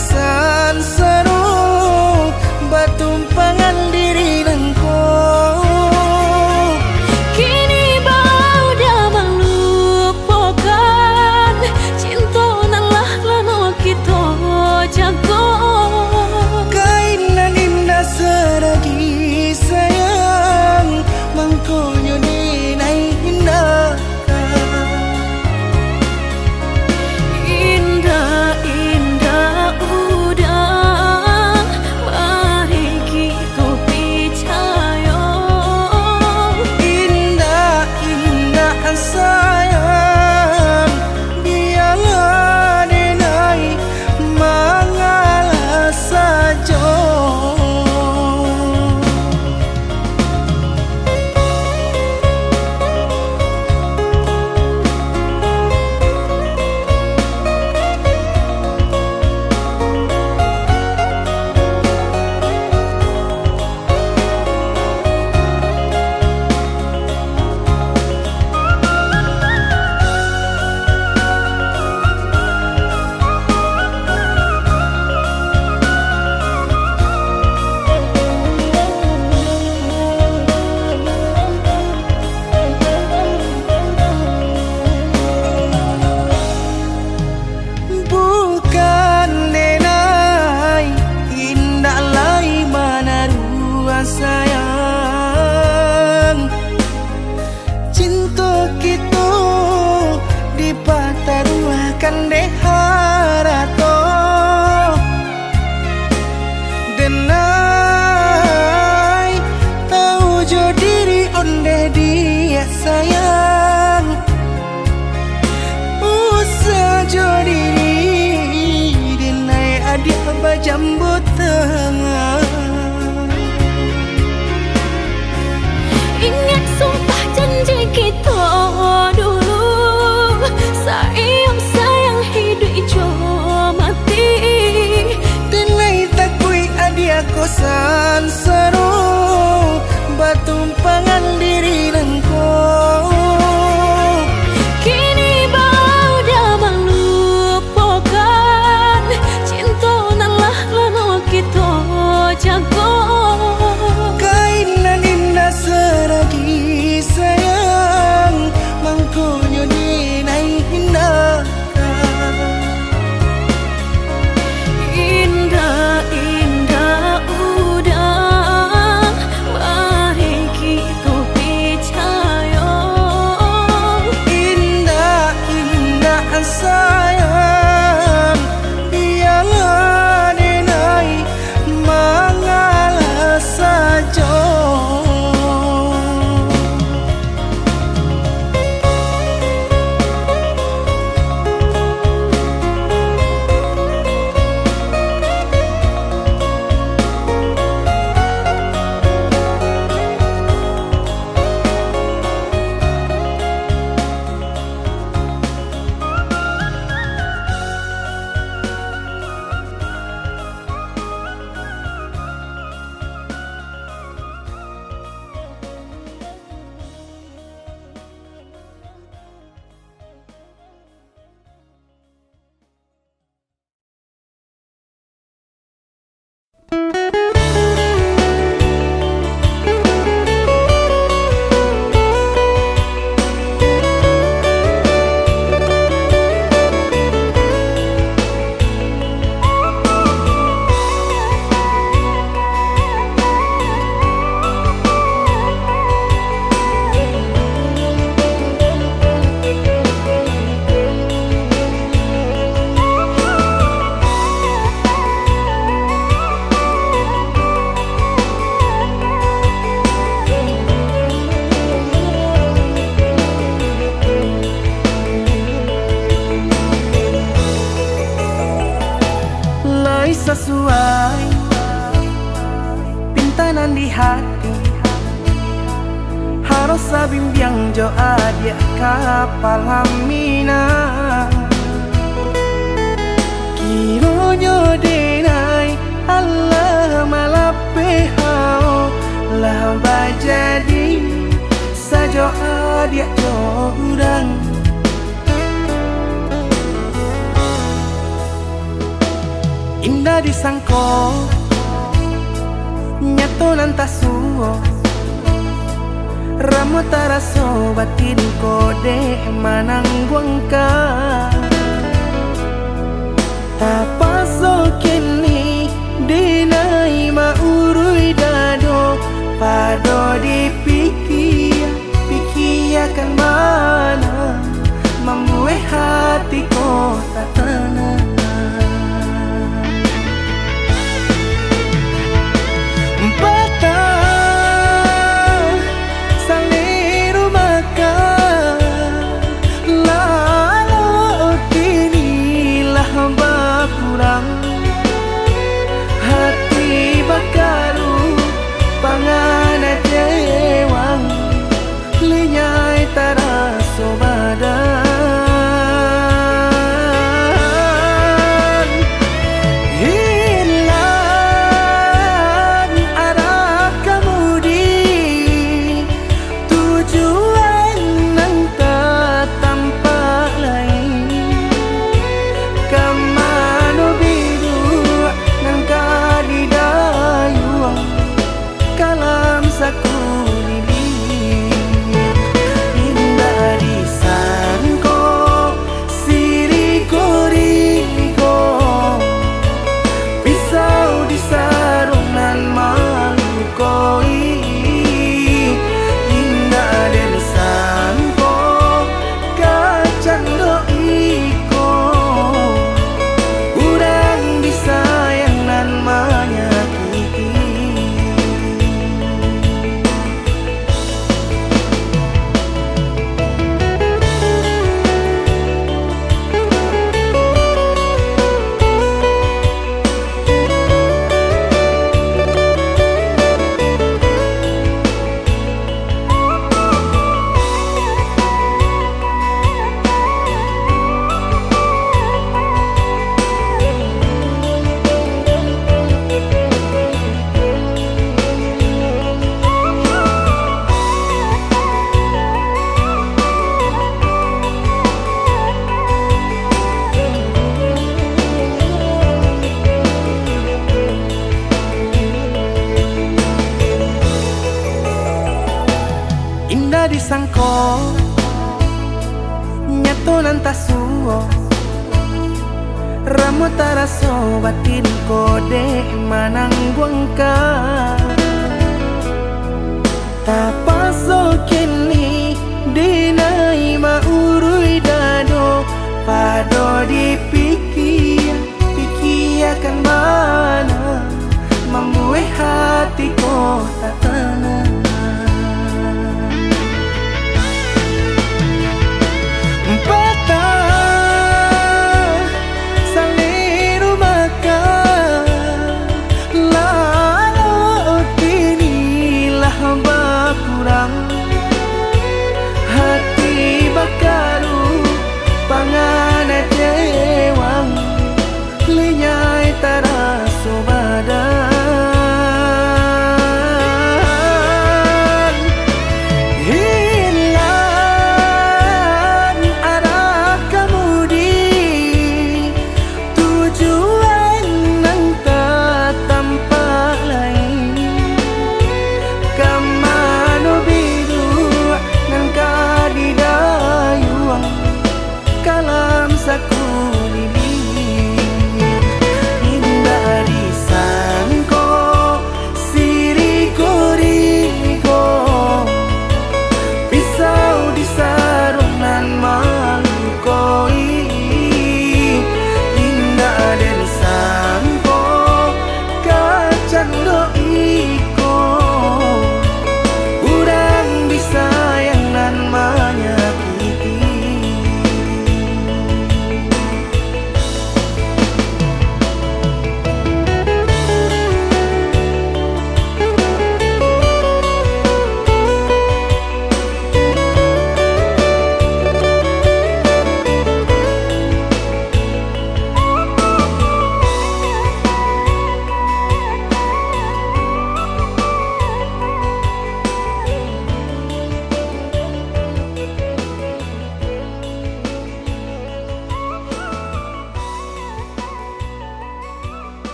kosan seru batumpangan diri nangko. Kini bau dah melupakan cinta nalah lama kita jago. Kainan indah seragi sayang mangkonyo dinai indah. Indah indah udah mari kita percaya. Indah indah sayang biarlah dinai mengalah saja. Bukan denai indah lai mana dua sayang. Cinta kita dipataruahkan deharato. Denai tahu jo diri onde dia sayang. Usah jo diri dinai adik bajambu tengah. Ingat sumpah janji kita dulu, sayang sayang hidup ijo mati. Dinai takui adik kosan seru batumpangan diri nangko. Kini bau dah melupakan cinta nalah lama kita jago. Kainan indah seragi sayang mangkonyo dinai indah. Indah indah udah mari kita percaya. Indah indah sayang biarlah dinai mengalah saja. Sesuai pintanan di hati harus sabimbiang jo adia kapal hamina. Kironyo denai Allah malapehau lah bajadi sajo adia jo urang. Indah disangko nyato nantasuo Ramo taraso batin kode manangguangka Tapaso kini dinai maurui dado Pado dipikir pikiakan mana Membuat hatiku tak tenang hati bakaru pangana jewang linyai taraso badan hilang arah kemudi tujuan nang tak tampak lain kamano biru nang kadidayuang kalam sakulili indah disangko siriko-riko pisau disarung nan malukoi indah disangko kacang doiko urang disayang nan menyakiti Indah disangko nyato nantasuo Ramo taraso batin kode manangguangka Tapaso kini dinai maurui dado Pado dipikir pikiakan mana Membuat hatiku tak tenang kurang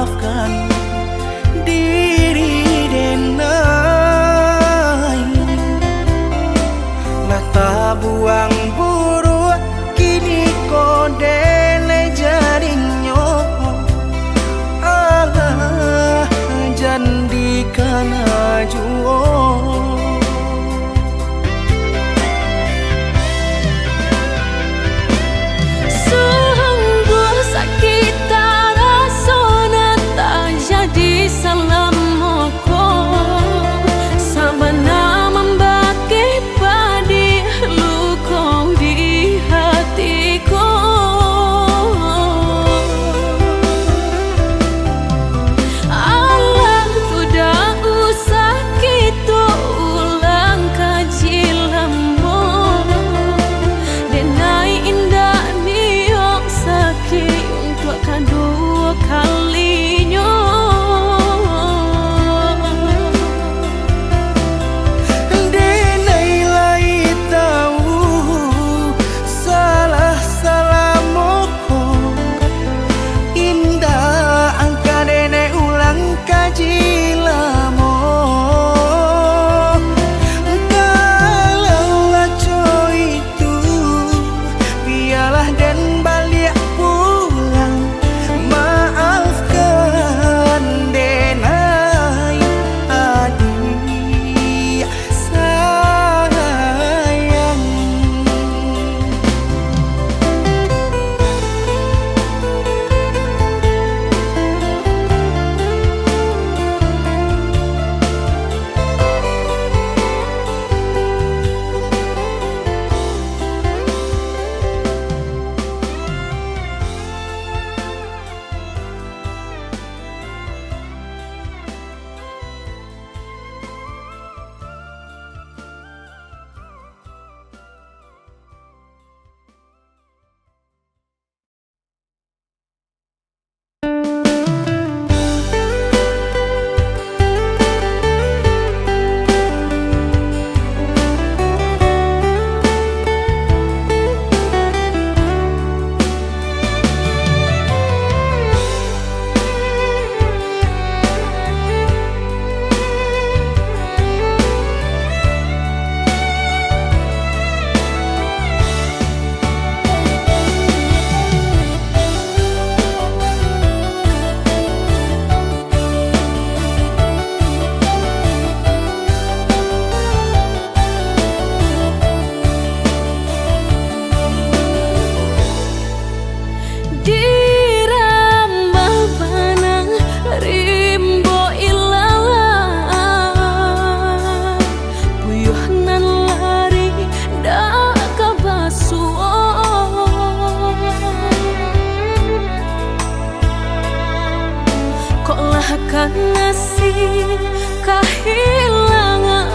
maafkan diri denai. Mata buang buru kini ko dele jadinya. Allah jandikan ajuo. Ngasih kehilangan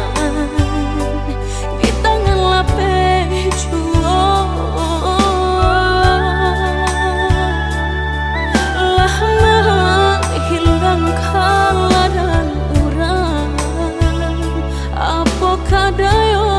di tangan lapejuo. Lah menghilang kala dan urang apa kadayo.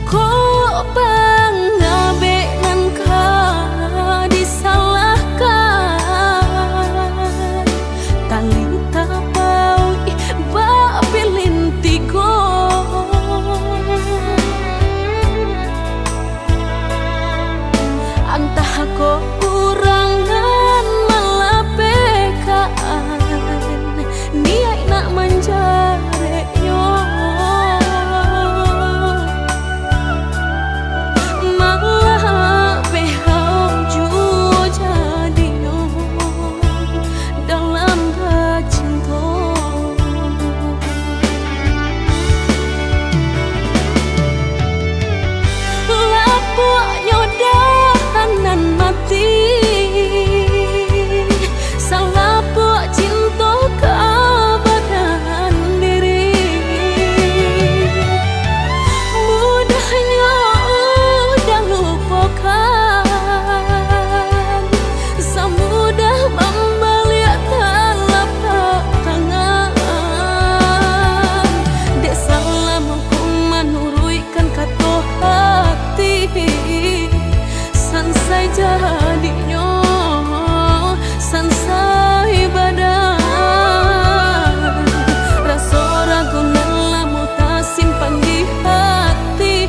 Kok bangabe nan ka disalahkan, talita bawi babilintigo. Antah kok kurangan malapekaan, niai nak manjare yo. Malah behau juo jadi yo dalam cinta. Lapuk nyodahan mati, salapuk cinta keabadian diri. Mudahnya udah lupakan, semudah membalik telapak tangan. Dek salah mampu menurutkan kata hati, sansai jadinya sansai badan. Rasa ragu nelamu tak simpan di hati,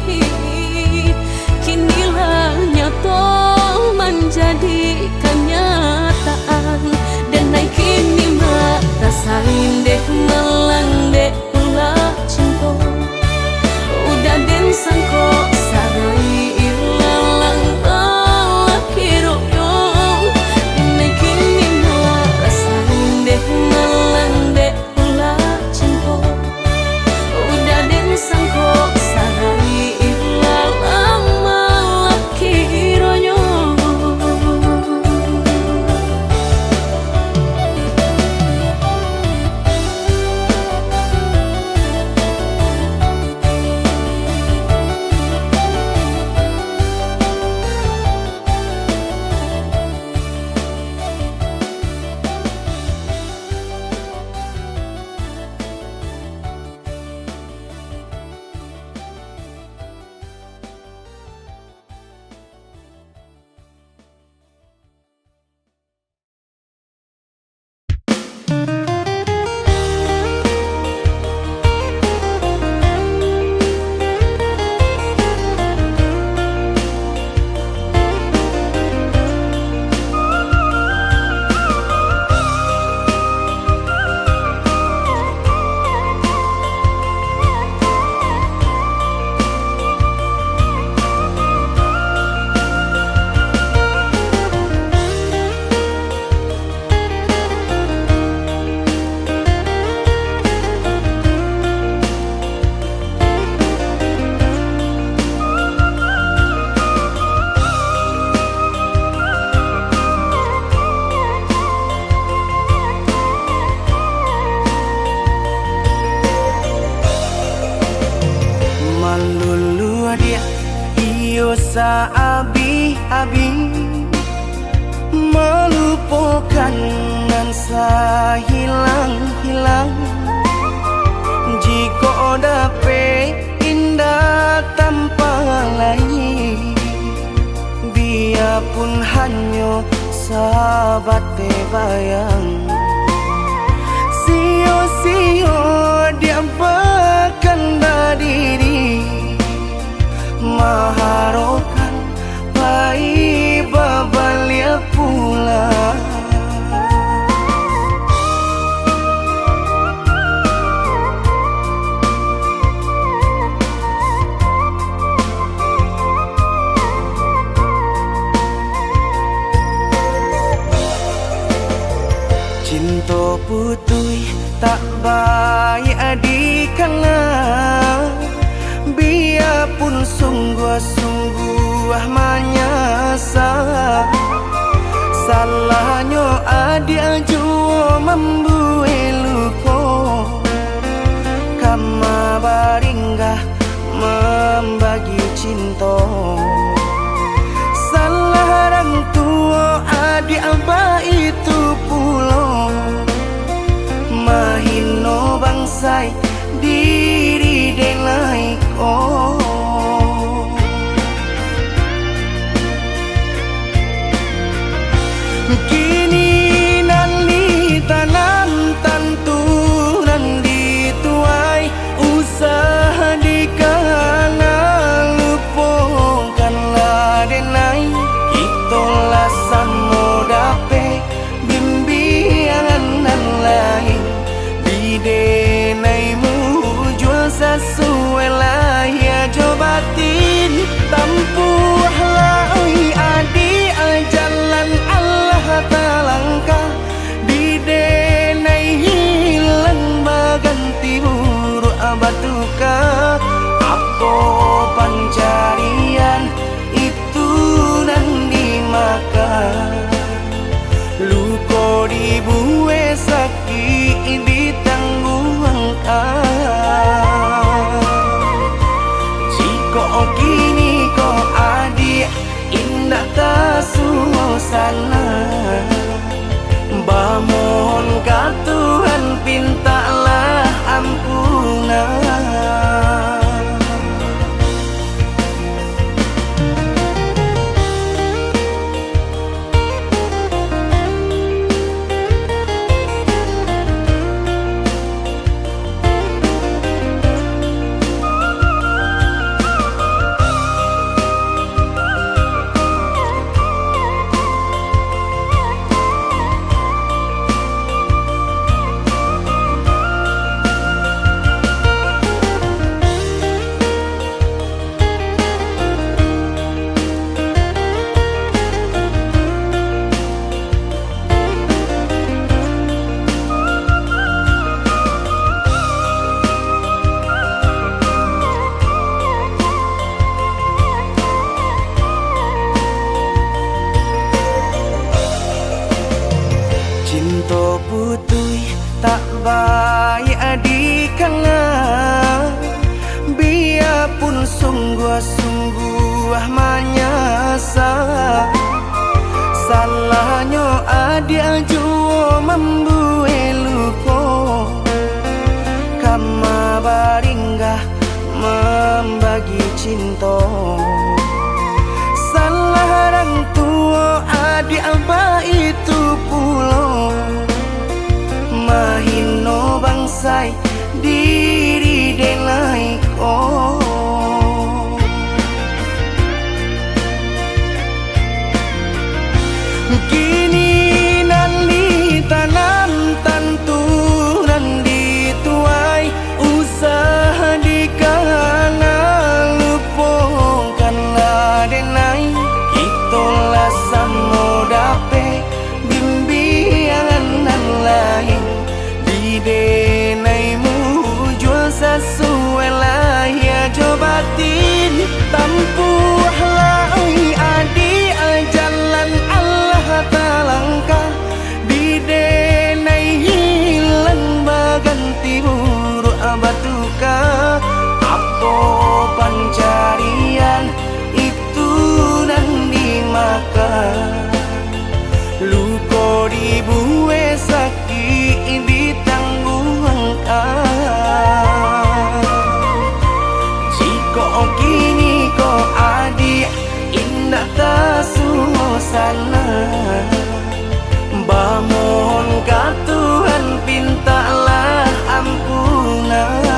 kinilah nyata menjadi kenyataan. Dan naik kini mak rasain deh melang deh pula cinta. Udah den sangko sarai ilalang laki royo. Naik kini mak rasain deh melang deh pula cinta. Udah den sangko sarai ilalang laki royo. Malulu dia iyo sa abi-abi, melupakan nan sa hilang-hilang. Jika dapat indah tanpa lain, biarpun hanya sahabat bayang. Sio-sio dia bahkan diri maharokan pai babalia pula. Cinta putui tak baik adikana, biarpun sungguh-sungguh menyasa. Salahnya adik jua membuat luka, kama baringgah membagi cinta. Salah orang tua adik abah itu pulau, mahino bangsai diri denai oh. kini kau adik indah tak suasana. Bamohon ka Tuhan pintalah ampunan. Cinta putui tak baik adikana, biarpun sungguh-sungguh menyasa. Salahnya adik jua membuat lupa, kama baringgah membagi cinta. Salah orang tua adik apa itu pulau, mahino bangsai diri denai ko. Kini nali tanam tantu dan dituai, usaha dikana lupakanlah denai. Itulah samo dape bimbingan lain di denaimu jual sesuai lah ya jobatin tampuhlah adi jalan Allah talangkah di denai hilang baganti buruk abatuka. Apa pencarian itu dan dimakan, luka dibuat sakit ditangguhkan. Jika kini kau adik indah tak suasana, bamohon ka Tuhan pintalah ampunan.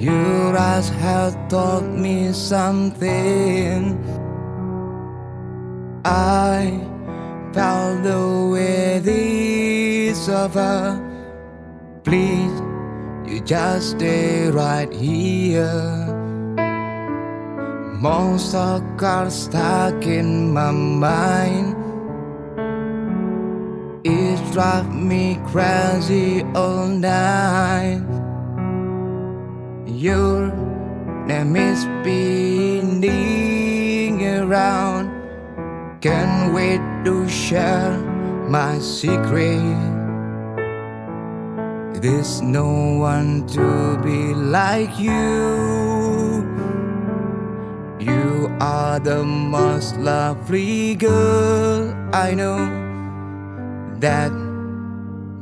Your eyes have taught me something. I felt the way this over. Please, you just stay right here. Monster cars stuck in my mind. It drives me crazy all night. Your name is spinning around. Can't wait to share my secret. There's no one to be like you. You are the most lovely girl I know, that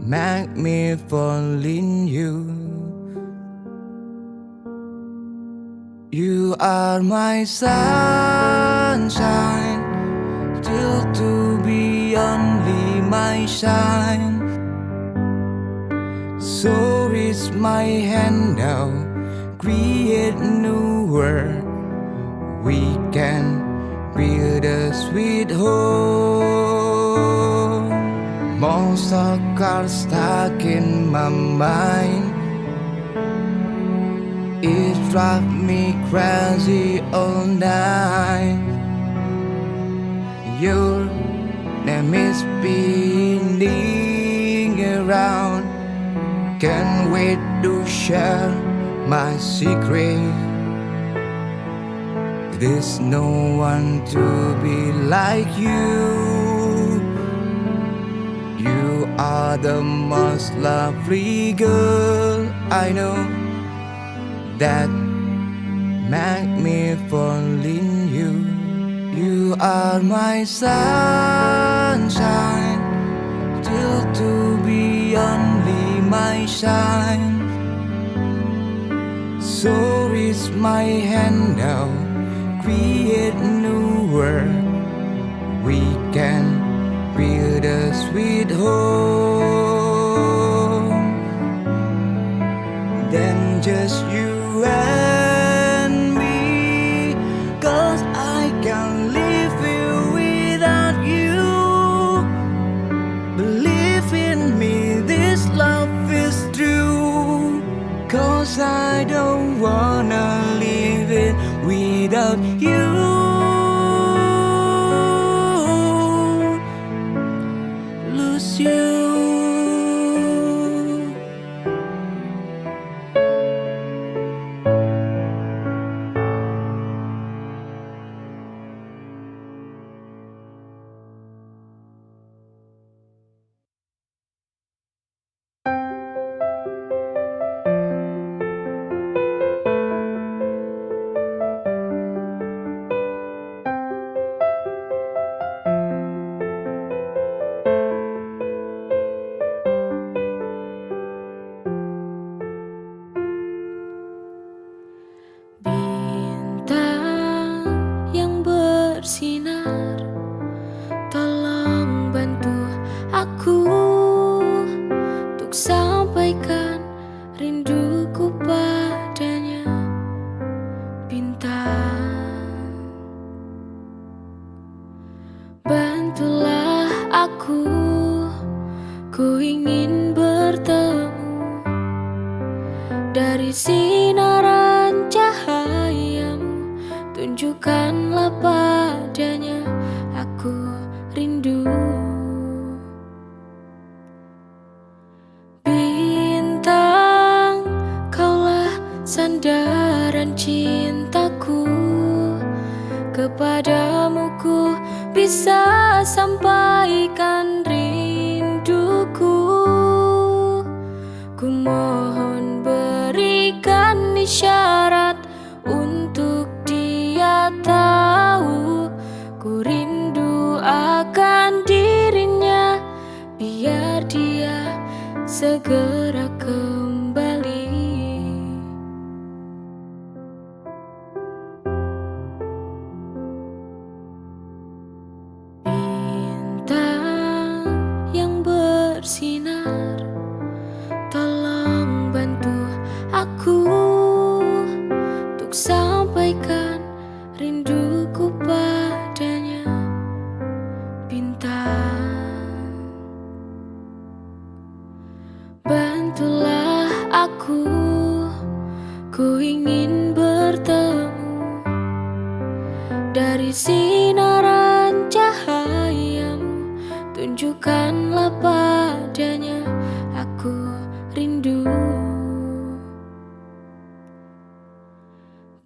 make me fall in you. You are my sunshine, till to be only my shine. So reach my hand now, create new world. We can build a sweet home. Most of cars stuck in my mind. It drives me crazy all night. Your name is spinning around. Can't wait to share my secret. There's no one to be like you. You are the most lovely girl I know, that make me fall in you. You are my sunshine, till to be only my shine. So reach my hand now, create new world. We can build a sweet home. Then just you and me, 'cause I can't live here without you. Believe in me, this love is true, 'cause I don't wanna live it without you. Lose you. Bintang yang bersinar, tolong bantu aku untuk sampaikan rinduku padanya. Bintang, bantulah aku, ku ingin bertemu dari sinaran cahayamu. Tunjukkanlah padanya, aku rindu. Bintang, kaulah sandaran cintaku. Kepadamu ku bisa sampaikan rinduku. Ku mohon berikan isyarat untuk dia tahu ku rindu akan dirinya, biar dia segera kembali. Bintang yang bersinar, tolong bantu aku untuk sampaikan rinduku padanya. Bintang, bantulah aku, ku ingin bertemu dari sinaran cahayamu. Tunjukkanlah padanya, aku rindu.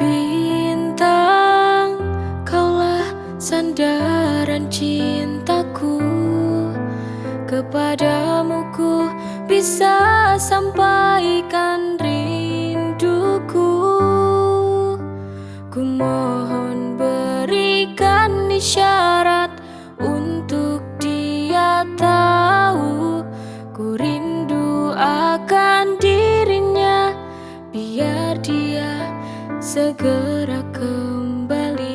Bintang, kaulah sandaran cintaku. Kepadamu ku bisa sampaikan rinduku. Ku mohon berikan isyarat untuk dia tahu ku rindu akan dirinya, biar dia segera kembali.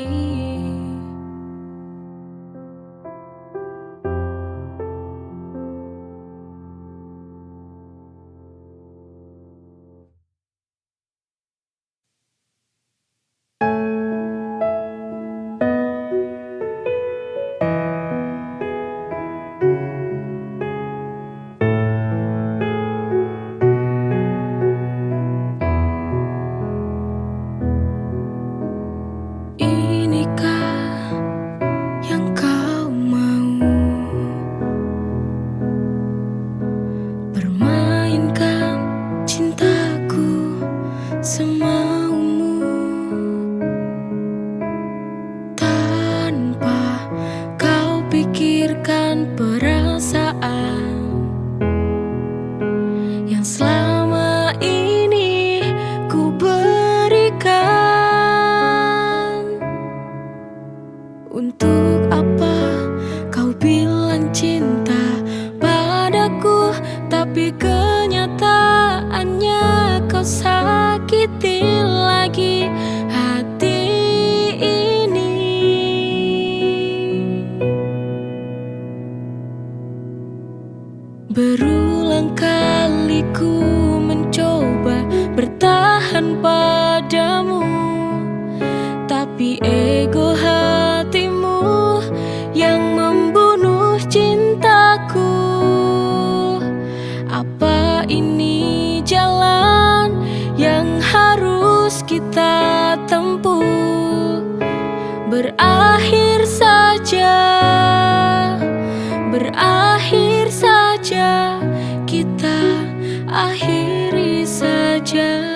Inikah yang kau mau? Permainkan cintaku semaumu, tanpa kau pikirkan perasaan yang selama ini ku berikan. Untuk apa kau bilang cinta padaku, tapi kenyataannya kau sakiti lagi hati ini. Berulang kali ku mencoba bertahan padamu, tapi ego hatimu yang membunuh cintaku. Apa ini jalan yang harus kita tempuh? Berakhir saja, berakhir saja, kita akhiri saja.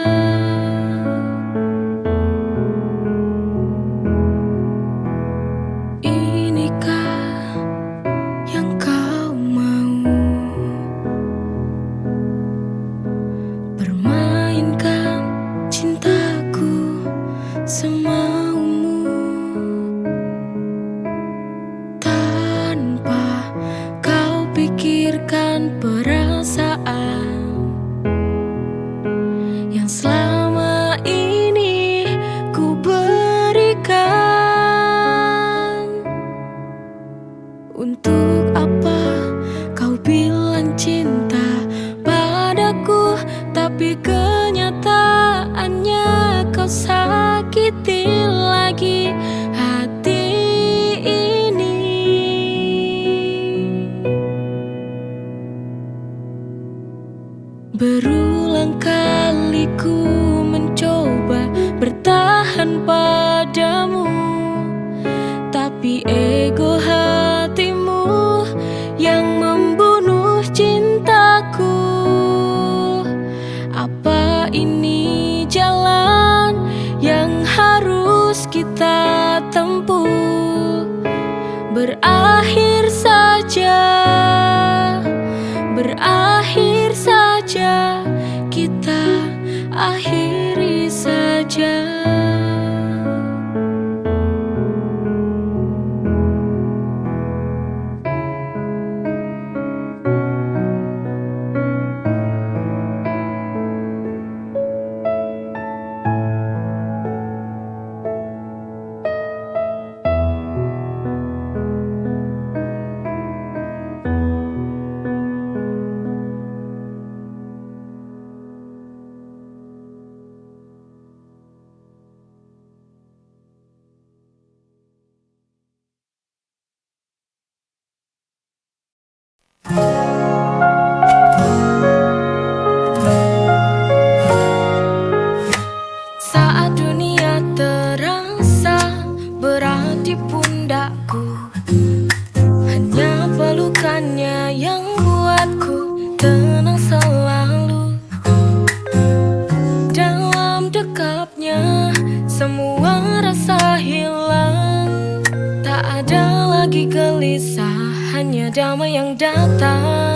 Inikah yang kau mau? Permainkan cintaku semaumu, tanpa kau pikirkan perasaan yang selama ini ku berikan. Untuk apa kau bilang cinta padaku, tapi kenyataannya kau sakiti lagi hati ini. Berulang kali ku mencoba bertahan padamu, tapi ego hatimu yang membunuh cintaku. Apa ini jalan yang harus kita tempuh? Berakhir saja, berakhir saja, kita akhiri saja. Saat dunia terasa berat di pundakku, hanya pelukannya yang buatku tenang selalu. Dalam dekapnya semua rasa hilang, tak ada lagi gelisah, hanya damai yang datang.